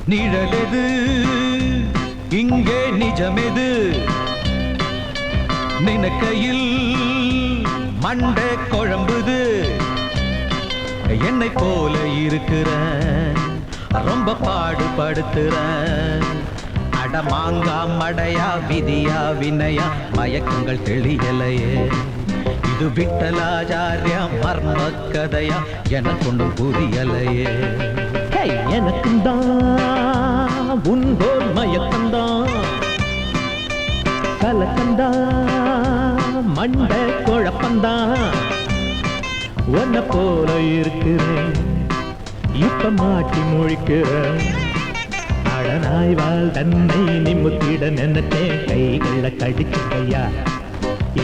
நிழலெது இங்கே நிஜமெது நினைக்கையில் மண்டை குழம்புது என்னை போல இருக்கிற ரொம்ப பாடுபடுத்துற அடமாங்கா மடையா விதியா வினையா மயக்கங்கள் தெளியலையே இது விட்டலாச்சாரியா மர்ம கதையா எனக்கு ஒன்றும் புரியலையே எனக்கும் தான் உன்போல் மயக்கம்தான் கலக்கந்தான் மண்டை குழப்பந்தான் உன்னை போல இருக்கிறேன் இப்ப மாட்டி முழிக்கிறேன் அடனாய்வால் தன்னை நிமித்திட நினைத்தேன் கைகளை கடிச்சதையா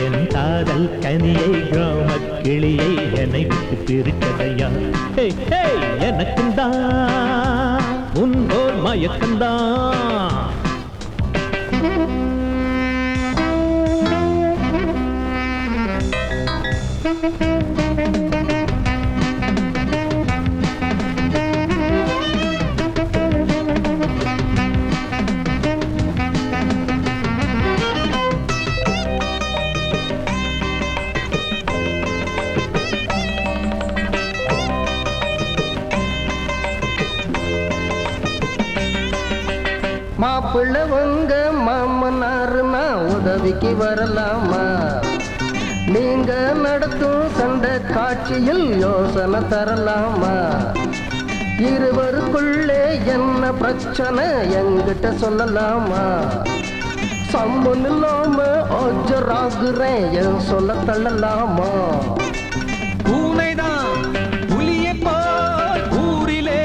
என் காதல் கனியை கிராம கிளியை என்னை விட்டு பிரிச்சதையா எனக்கும் தான் உன்போர் மயக்கந்தான் மாப்பிள்ளை உங்க மாமனாருன்னா உதவிக்கு வரலாமா நீங்க நடத்தும் சண்டை காட்சியில் யோசனை தரலாமா இருவருக்குள்ளே என்ன பிரச்சனை என்கிட்ட சொல்லலாமா சம்மன் இல்லாம ஆஜராகுறேன் என் சொல்ல தள்ளலாமா பூனைதான் புலியை போல் ஊரிலே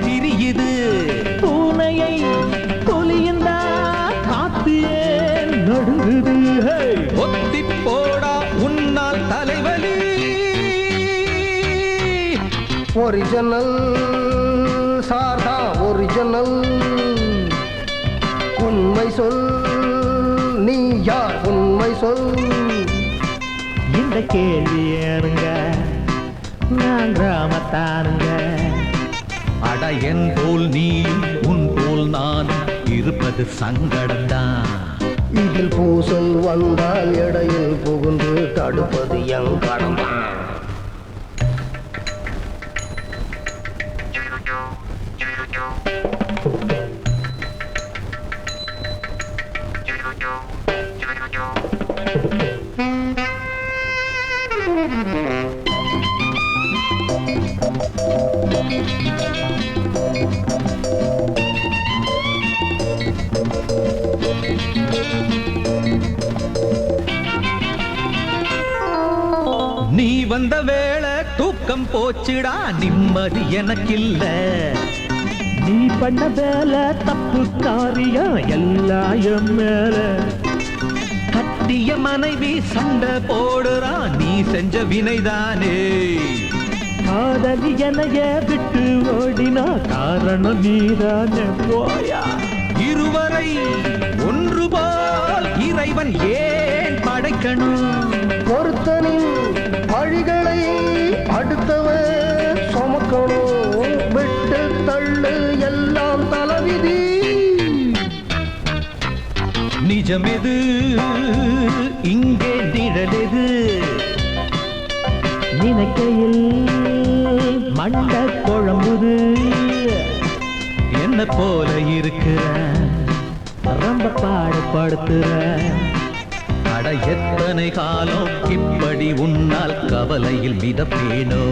திரியுது பூனையை புலியந்தா காத்தியே நடுங்குது ஒத்தி போடா உன்னால் தலைவலி ஒரிஜினல் சார்தா ஒரிஜினல் உண்மை சொல் நீ யார் உண்மை சொல் இந்த கேள்வி ஏறுங்க நான் கிராமத்தானுங்க அட என் போல் நீ உன் போல் நான் இருப்பது சங்கடம்தான் இதில் பூசல் வந்தால் இடையில் புகுந்து தடுப்பது என் கடமை நீ வந்த வேளை தூக்கம் போச்சுடா நிம்மதி எனக்கில்ல நீ பண்ண வேலை தப்பு காரியம் எல்லாம் மேல கட்டிய மனைவி சண்டை போடுறா நீ செஞ்ச வினைதானே காதலி எனைய விட்டு ஓடினா காரணம் நீதானே போயா இருவரை ஒன்று போல் இறைவன் ஏன் படைக்கணும் பொறுத்தனின் வழிகளை அடுத்தவன் சுமக்கணும் விட்டு தள்ளு எல்லாம் தலைவிதி நிஜமெது இங்கே நிழலெது நினைக்கையில் மண்ட குழம்புது என்ன போல இருக்கிற ரொம்ப பாடுபடுத்துற அட எத்தனை காலம் இப்படி உன்னால் கவலையில் மிதப்பேனோ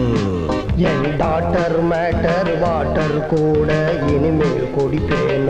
என் டாக்டர் மேட்டர் வாட்டர் கூட இனிமேல் குடிப்பேன்